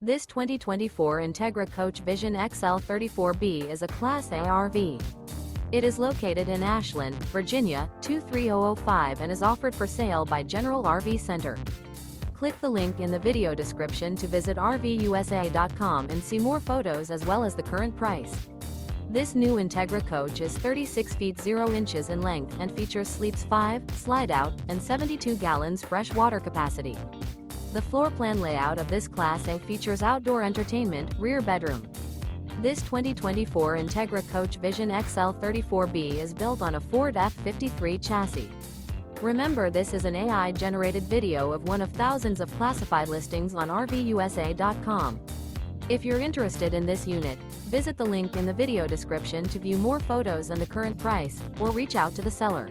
This 2024 Entegra Coach Vision XL 34B is a Class A RV. It is located in Ashland, Virginia, 23005 and is offered for sale by General RV Center. Click the link in the video description to visit RVUSA.com and see more photos as well as the current price. This new Entegra Coach is 36 feet 0 inches in length and features sleeps 5, Slideout, and 72 gallons fresh water capacity. The floor plan layout of this Class A features outdoor entertainment, rear bedroom. This 2024 Entegra Coach Vision XL 34B is built on a Ford F53 chassis. Remember, this is an AI-generated video of one of thousands of classified listings on RVUSA.com. If you're interested in this unit, visit the link in the video description to view more photos and the current price, or reach out to the seller.